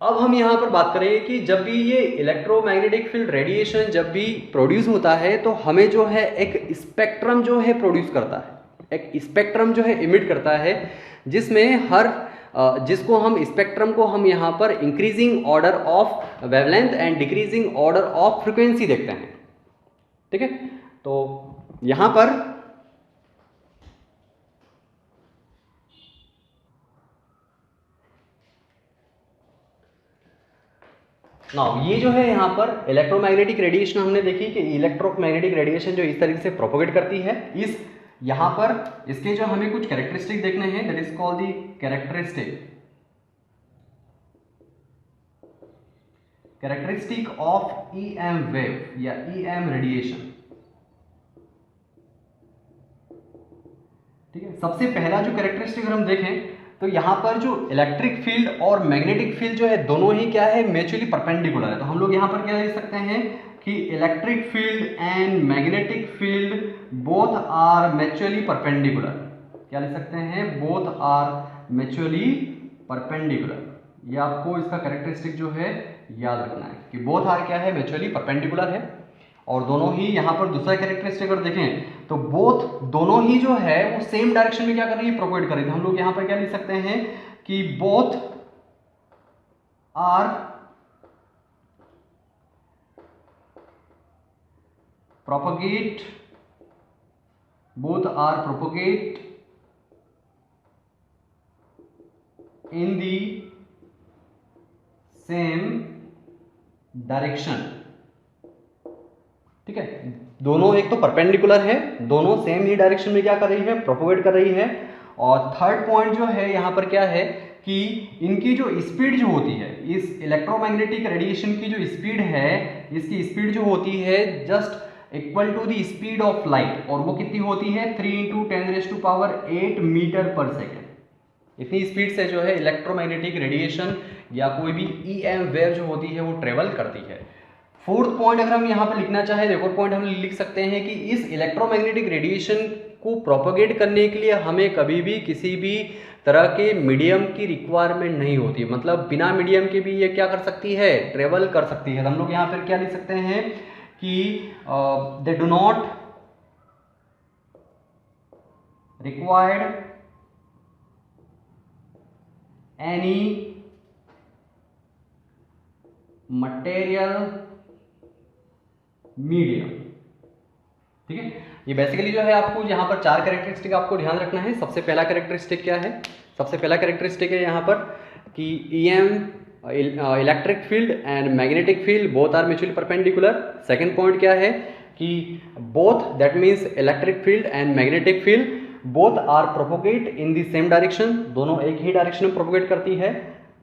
अब हम यहाँ पर बात करें कि जब भी ये इलेक्ट्रोमैग्नेटिक फील्ड रेडिएशन जब भी प्रोड्यूस होता है तो हमें जो है एक स्पेक्ट्रम जो है प्रोड्यूस करता है, एक स्पेक्ट्रम जो है इमिट करता है, जिसमें जिसको हम स्पेक्ट्रम को हम यहाँ पर increasing order of wavelength and decreasing order of frequency देखते हैं। ठीक है, तो यहाँ पर नाउ ये जो है यहाँ पर इलेक्ट्रोमैग्नेटिक रेडिएशन हमने देखी कि इलेक्ट्रोमैग्नेटिक रेडिएशन जो इस तरीके से प्रोपोगेट करती है। इस यहाँ पर इसके जो हमें कुछ कैरेक्टरिस्टिक देखने हैं, that is called the characteristic of EM wave या ईएम रेडिएशन। ठीक है। सबसे पहला जो कैरेक्टरिस्टिक अगर हम देखें तो यहाँ पर जो इलेक्ट्रिक फील्ड और मैग्नेटिक फील्ड जो है दोनों ही क्या है, म्यूचुअली परपेंडिकुलर है। तो हम लोग यहाँ पर क्या लिख सकते हैं कि electric field and magnetic field both are mutually perpendicular. क्या लिख सकते हैं, बोथ आर म्यूचुअली परपेंडिकुलर। ये आपको इसका कैरेक्टरिस्टिक जो है याद रखना है कि बोथ आर क्या है, म्यूचुअली परपेंडिकुलर है। और दोनों ही यहाँ पर दूसरा कैरेक्टरिस्टिक अगर देखें तो बोथ दोनों ही जो है वो सेम डायरेक्शन में क्या कर रही है, प्रोपोगेट कर रही है। तो हम लोग यहाँ पर क्या लिख सकते हैं कि both are propagate in the same direction। ठीक है, दोनों एक तो परपेंडिकुलर है, दोनों सेम ही डायरेक्शन में क्या कर रही है, प्रोपोगेट कर रही है। और थर्ड पॉइंट जो है यहाँ पर क्या है कि इनकी जो स्पीड जो होती है, इस इलेक्ट्रोमैग्नेटिक रेडिएशन की जो स्पीड है, इसकी स्पीड जो होती है just equal to the speed of light. और वो कितनी होती है, 3 × 10⁸ मीटर पर सेकेंड। इतनी स्पीड से जो है इलेक्ट्रोमैग्नेटिक रेडिएशन या कोई भी EM वेव जो होती है वो ट्रेवल करती है। फोर्थ पॉइंट अगर हम यहाँ पे लिखना चाहें, देखो पॉइंट हम लिख सकते हैं कि इस इलेक्ट्रोमैग्नेटिक रेडिएशन को प्रोपोगेट करने के लिए हमें कभी भी किसी भी तरह के मीडियम की रिक्वायरमेंट नहीं होती। मतलब बिना मीडियम के भी ये क्या कर सकती है, ट्रेवल कर सकती है। तो हम लोग यहाँ पर क्या लिख सकते हैं कि they do not required any material medium. ठीक है, ये बेसिकली जो है आपको यहाँ पर 4 कैरेक्टरिस्टिक आपको ध्यान रखना है। सबसे पहला कैरेक्टरिस्टिक क्या है, सबसे पहला कैरेक्टरिस्टिक है यहाँ पर कि EM electric field and magnetic field both are mutually perpendicular. Second point क्या है कि both that means electric field and magnetic field both are propagate in the same direction, दोनों एक ही डायरेक्शन में प्रोपोगेट करती है।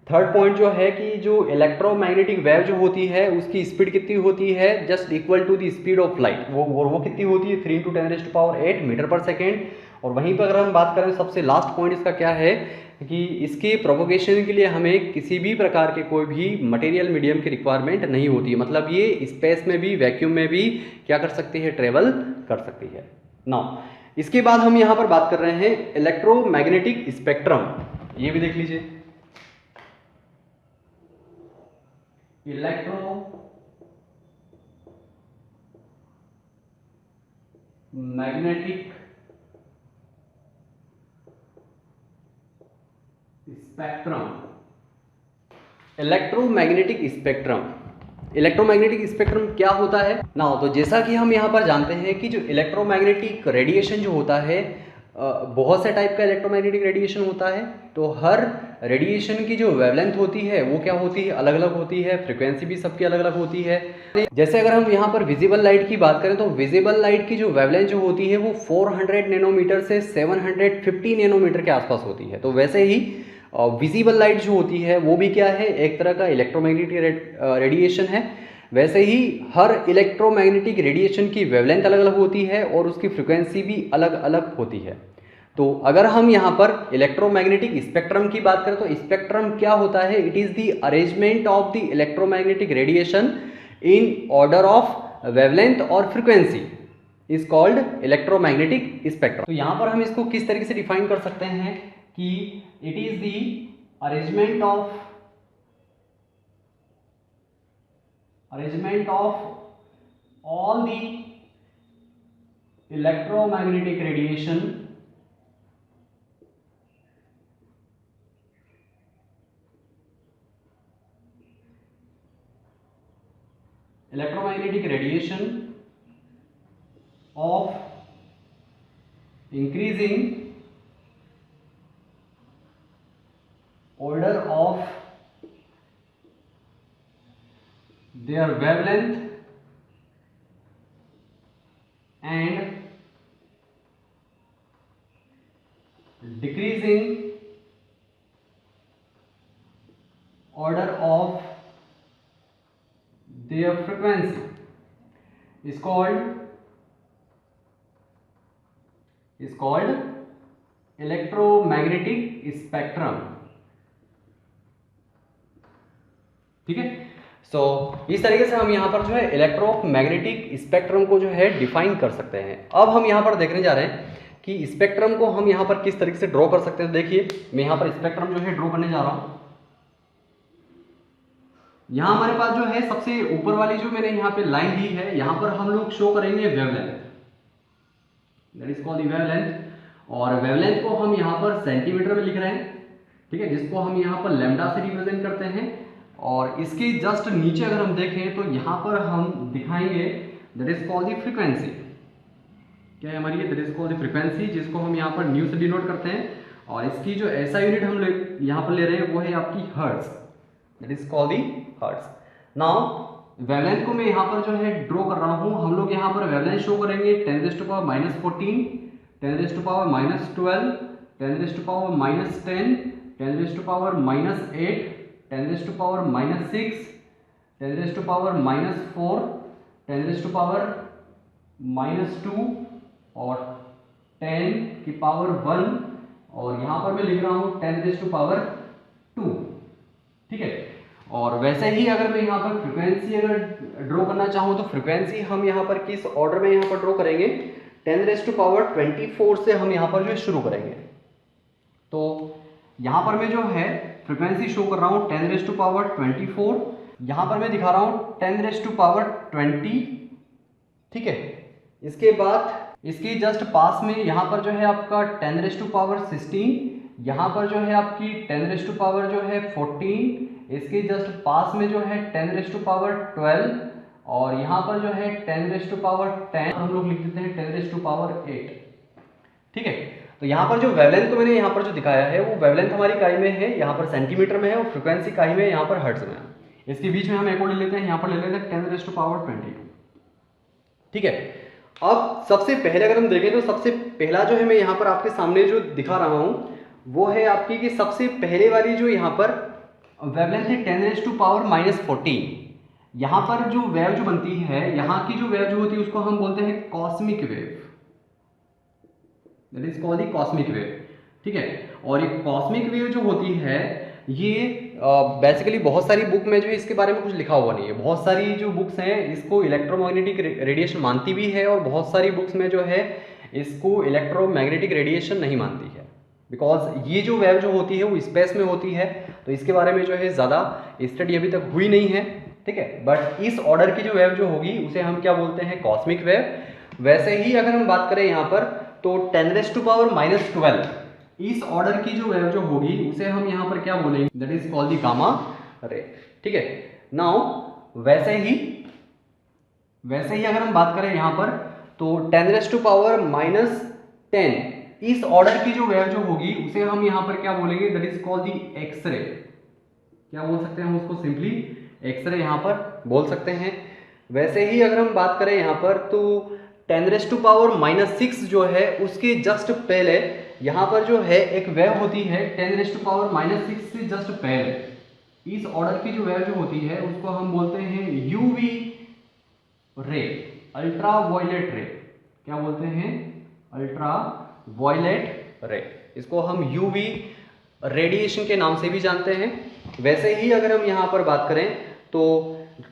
थर्ड पॉइंट जो है कि जो इलेक्ट्रोमैग्नेटिक वेव जो होती है उसकी स्पीड कितनी होती है, just equal to the speed of light. वो कितनी होती है, 3 × 10⁸ मीटर पर सेकेंड। और वहीं पर अगर हम बात करें सबसे लास्ट पॉइंट इसका क्या है कि इसके प्रोपोगेशन के लिए हमें किसी भी प्रकार के कोई भी मटेरियल मीडियम की रिक्वायरमेंट नहीं होती है। मतलब ये स्पेस में भी, वैक्यूम में भी क्या कर सकती है, ट्रेवल कर सकती है। नाउ इसके बाद हम यहाँ पर बात कर रहे हैं इलेक्ट्रोमैग्नेटिक स्पेक्ट्रम। ये भी देख लीजिए, electromagnetic spectrum. Electromagnetic spectrum, electromagnetic spectrum क्या होता है ना। तो जैसा कि हम यहाँ पर जानते हैं कि जो इलेक्ट्रोमैग्नेटिक रेडिएशन जो होता है, बहुत से टाइप का इलेक्ट्रोमैग्नेटिक रेडिएशन होता है। तो हर रेडिएशन की जो वेवलेंथ होती है वो क्या होती है, अलग अलग होती है। फ्रीक्वेंसी भी सबकी अलग अलग होती है। जैसे अगर हम यहाँ पर विजिबल लाइट की बात करें तो विजिबल लाइट की जो वेवलेंथ जो होती है वो 400 नैनोमीटर से 750 नैनोमीटर के आसपास होती है। तो वैसे ही विजिबल लाइट जो होती है वो भी क्या है, एक तरह का इलेक्ट्रोमैग्नेटिक रेडिएशन है। वैसे ही हर इलेक्ट्रोमैग्नेटिक रेडिएशन की वेवलेंथ अलग अलग होती है और उसकी फ्रिक्वेंसी भी अलग अलग होती है। तो अगर हम यहाँ पर इलेक्ट्रोमैग्नेटिक स्पेक्ट्रम की बात करें तो स्पेक्ट्रम क्या होता है, it is the arrangement of the electromagnetic radiation in order of wavelength और frequency is called electromagnetic spectrum. तो यहाँ पर हम इसको किस तरीके से डिफाइन कर सकते हैं कि it is the arrangement of all the electromagnetic radiation of increasing order of their wavelength and decreasing order of their frequency is called electromagnetic spectrum. ठीक है, सो इस तरीके से हम यहाँ पर जो है इलेक्ट्रोमैग्नेटिक स्पेक्ट्रम को जो है डिफाइन कर सकते हैं। अब हम यहाँ पर देखने जा रहे हैं कि स्पेक्ट्रम को हम यहाँ पर किस तरीके से ड्रॉ कर सकते हैं। देखिए मैं यहाँ पर स्पेक्ट्रम जो है ड्रॉ करने जा रहा हूँ। यहाँ हमारे पास जो है सबसे ऊपर वाली जो मैंने यहाँ पे लाइन दी है, यहाँ पर हम लोग शो करेंगे wavelength, that is called wavelength. और वेवलेंथ को हम यहाँ पर सेंटीमीटर में लिख रहे हैं, ठीक है, जिसको हम यहाँ पर लैम्डा से रिप्रेजेंट करते हैं। और इसके जस्ट नीचे अगर हम देखें तो यहाँ पर हम दिखाएंगे that is called the frequency. क्या है हमारी, that is called the frequency, जिसको हम यहाँ पर न्यू से डिनोट करते हैं। और इसकी जो ऐसा यूनिट हम यहाँ पर ले रहे हैं वो है आपकी hertz, that is called the hertz. Now wavelength को मैं यहाँ पर जो है ड्रॉ कर रहा हूँ। हम लोग यहाँ पर वेवलेंथ शो करेंगे 10⁻⁻14, 10⁻⁻12, 10⁻⁻10, 10⁻⁻8, 10⁻⁻6, 10⁻⁻4, 10⁻⁻2 और 10⁻1, और यहाँ पर मैं लिख रहा हूँ 10⁻2। ठीक है, और वैसे ही अगर मैं यहाँ पर फ्रीक्वेंसी अगर ड्रॉ करना चाहूँ तो फ्रीक्वेंसी हम यहाँ पर किस ऑर्डर में यहाँ पर ड्रॉ करेंगे, 10⁻24 से हम यहाँ पर जो शुरू करेंगे। तो यहाँ पर मैं जो है फ्रीक्वेंसी शो कर रहा हूँ 10⁻24, यहाँ पर मैं दिखा रहा हूँ 10⁻20। ठीक है, इसके बाद इसके जस्ट पास में यहाँ पर जो है आपका 10⁻16, यहाँ पर जो है आपकी 10⁻14, इसके जस्ट पास में जो है 10⁻12, और यहाँ पर जो है 10⁻10, हम लोग लिख देते हैं 10⁻8। ठीक है, तो यहाँ पर जो वेवलेंथ को मैंने यहाँ पर जो दिखाया है वो वेवलेंथ हमारी इकाई में है, यहाँ पर सेंटीमीटर में है, और फ्रीक्वेंसी इकाई में यहाँ पर हर्ट्ज में है। इसके बीच में हम एक और ले लेते हैं, यहाँ पर ले लेते हैं 10⁻20। ठीक है, अब सबसे पहले अगर हम देखें तो सबसे पहला जो है मैं यहाँ पर आपके सामने जो दिखा रहा हूँ वो है आपकी कि सबसे पहले वाली जो यहाँ पर वेवलेंथ है 10⁻⁻14। यहाँ पर जो वेव जो बनती है, यहाँ की जो वेव जो होती है उसको हम बोलते हैं cosmic wave, that is called the cosmic wave. ठीक है, और ये कॉस्मिक वेव जो होती है ये बेसिकली बहुत सारी बुक में जो है इसके बारे में कुछ लिखा हुआ नहीं है। बहुत सारी जो बुक्स हैं इसको इलेक्ट्रोमैग्नेटिक रेडिएशन मानती भी है, और बहुत सारी बुक्स में जो है इसको इलेक्ट्रोमैग्नेटिक रेडिएशन नहीं मानती है, बिकॉज ये जो वेव जो होती है वो स्पेस में होती है, तो इसके बारे में जो है ज़्यादा स्टडी अभी तक हुई नहीं है। ठीक है, बट इस ऑर्डर की जो वेव जो होगी उसे हम क्या बोलते हैं, कॉस्मिक वेव। वैसे ही अगर हम बात करें यहाँ पर तो 10⁻⁻12 इस ऑर्डर की जो वेव जो होगी उसे हम यहाँ पर क्या बोलेंगे, that is called the gamma ray. ठीक है, नाउ वैसे ही अगर हम बात करें यहाँ पर तो 10⁻⁻10 इस ऑर्डर की जो वेव जो होगी उसे हम यहाँ पर क्या बोलेंगे, that is called the X ray. क्या बोल सकते हैं हम उसको, सिंपली एक्सरे यहाँ पर बोल सकते हैं। वैसे ही अगर हम बात करें यहाँ पर तो 10⁻⁻6 जो है उसके जस्ट पहले यहाँ पर जो है एक वेव होती है 10⁻⁻6 से जस्ट पहले, इस ऑर्डर की जो वेव जो होती है उसको हम बोलते हैं यूवी रे, अल्ट्रा वायलेट रे। क्या बोलते हैं, अल्ट्रा वायलेट रे। इसको हम यूवी रेडिएशन के नाम से भी जानते हैं। वैसे ही अगर हम यहाँ पर बात करें तो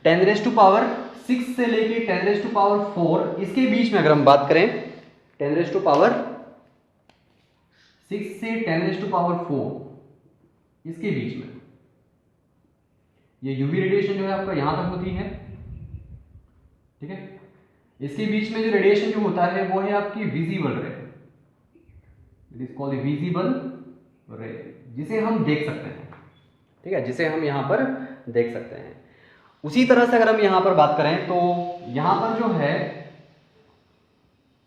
10⁻6 से लेके 10⁻4 इसके बीच में अगर हम बात करें 10⁻6 से 10⁻4 इसके बीच में ये यूवी रेडिएशन जो है आपका यहां तक होती है। ठीक है, इसके बीच में जो रेडिएशन जो होता है वो है आपकी विजिबल रे, इट इज कॉल्ड विजिबल रे, जिसे हम देख सकते हैं। ठीक है, जिसे हम यहां पर देख सकते हैं। उसी तरह से अगर हम यहां पर बात करें तो यहां पर जो है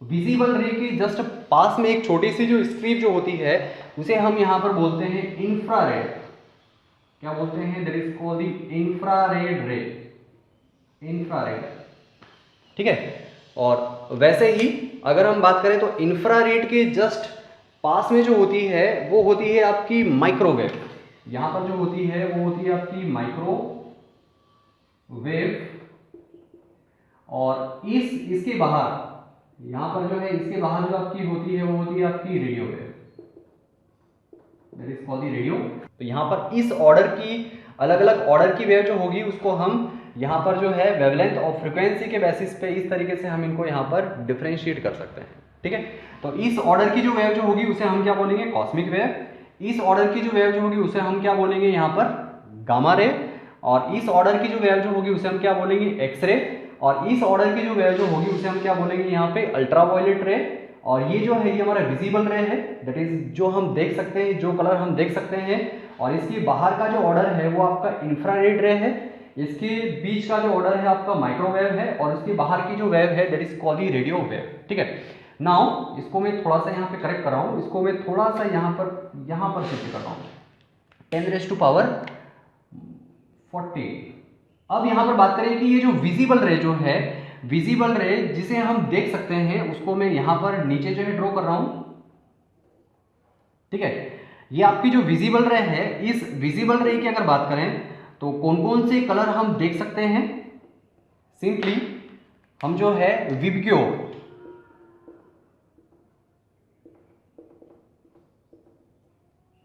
विजिबल रे के जस्ट पास में एक छोटी सी जो स्ट्रिप जो होती है उसे हम यहां पर बोलते हैं इंफ्रारेड। क्या बोलते हैं, that is called the infrared रे, इंफ्रारेड। ठीक है, और वैसे ही अगर हम बात करें तो इंफ्रारेड के जस्ट पास में जो होती है वो होती है आपकी माइक्रोवेव। यहां पर जो होती है वो होती है आपकी माइक्रोवेव, और इसके बाहर यहां पर जो है इसके बाहर जो आपकी होती है वो होती है आपकी radio wave. That is called the radio. तो यहाँ पर इस ऑर्डर की अलग अलग ऑर्डर की वेव जो होगी उसको हम यहाँ पर जो है वेवलेंथ और फ्रीक्वेंसी के बेसिस पे इस तरीके से हम इनको यहाँ पर डिफरेंशिएट कर सकते हैं, ठीक है। तो इस ऑर्डर की जो वेव जो होगी उसे हम क्या बोलेंगे, कॉस्मिक वेव। इस ऑर्डर की जो वेव जो होगी उसे हम क्या बोलेंगे यहाँ पर, गामा रे। और इस ऑर्डर की जो वेव जो होगी उसे हम क्या बोलेंगे, एक्स रे। और इस ऑर्डर की जो वेव जो होगी उसे हम क्या बोलेंगे यहाँ पे, अल्ट्रावायलेट रे। और ये जो है ये हमारा विजिबल रे है, दैट इज जो हम देख सकते हैं, जो कलर हम देख सकते हैं। और इसके बाहर का जो ऑर्डर है वो आपका इंफ्रारेड रे है। इसके बीच का जो ऑर्डर है आपका माइक्रोवेव है। और इसके बाहर की जो वेव है that is called radio wave, ठीक है। नाउ इसको मैं थोड़ा सा यहाँ पे करेक्ट कर रहा हूँ, इसको मैं थोड़ा सा यहाँ पर शिफ्ट कर रहा हूँ, 10⁻⁴। अब यहाँ पर बात करें कि ये जो विजिबल रे जो है, विजिबल रे जिसे हम देख सकते हैं, उसको मैं यहाँ पर नीचे जो है ड्रॉ कर रहा हूँ, ठीक है। ये आपकी जो विजिबल रे है, इस विजिबल रे की अगर बात करें तो कौन कौन से कलर हम देख सकते हैं। सिंपली हम जो है विबग्यो,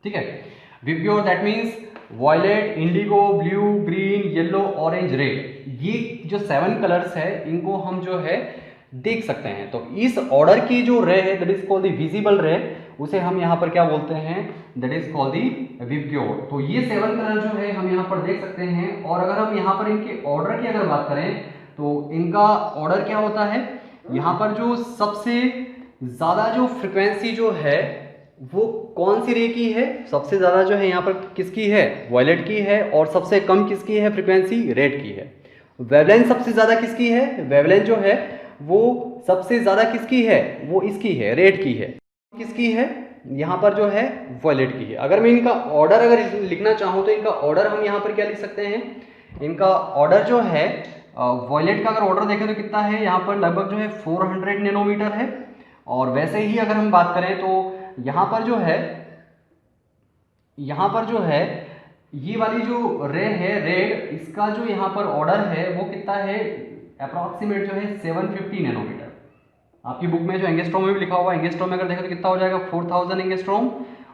ठीक है, विबग्यो that means violet, indigo, blue, green, yellow, orange, red, ये जो 7 कलर्स है इनको हम जो है देख सकते हैं। तो इस ऑर्डर की जो रे है that is called the visible रे, उसे हम यहाँ पर क्या बोलते हैं, दैट इज कॉल्ड द विबग्यो। तो ये 7 कलर जो है हम यहाँ पर देख सकते हैं। और अगर हम यहाँ पर इनके ऑर्डर की अगर बात करें तो इनका ऑर्डर क्या होता है, यहाँ पर जो सबसे ज्यादा जो फ्रिक्वेंसी जो है वो कौन सी रे की है, सबसे ज्यादा जो है यहाँ पर किसकी है, वॉयलेट की है। और सबसे कम किसकी है फ्रीक्वेंसी, रेड की है। वेवलेंथ सबसे ज्यादा किसकी है, वेवलेंथ जो है वो सबसे ज्यादा किसकी है, वो इसकी है, रेड की है। किसकी है, यहाँ पर जो है वॉयलेट की है। अगर मैं इनका ऑर्डर अगर लिखना चाहूँ तो इनका ऑर्डर हम यहाँ पर क्या लिख सकते हैं, इनका ऑर्डर जो है वॉयलेट का अगर ऑर्डर देखें तो कितना है, यहाँ पर लगभग जो है 400 नैनोमीटर है। और वैसे ही अगर हम बात करें तो यहाँ पर जो है, यहाँ पर जो है ये वाली जो रे है रेड, इसका जो यहाँ पर ऑर्डर है वो कितना है, अप्रॉक्सीमेट जो है 750 नैनोमीटर। आपकी बुक में जो एंगस्ट्रॉम में भी लिखा हुआ है, एंगस्ट्रॉम में अगर देखें तो कितना हो जाएगा, 4000 एंगस्ट्रॉम।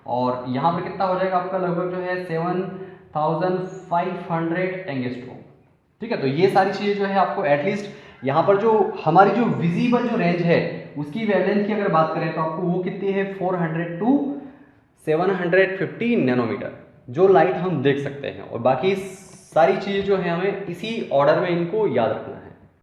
और यहाँ पर कितना हो जाएगा आपका, लगभग जो है 7500 एंगस्ट्रॉम, ठीक है। तो ये सारी चीज़ें जो है आपको एटलीस्ट यहाँ पर जो हमारी जो विजिबल जो रेंज है उसकी वेवलेंथ की अगर बात करें तो आपको वो कितनी है, 400 to 750 नैनोमीटर जो लाइट हम देख सकते हैं। और बाकी सारी चीज़ें जो है हमें इसी ऑर्डर में इनको याद रखना है।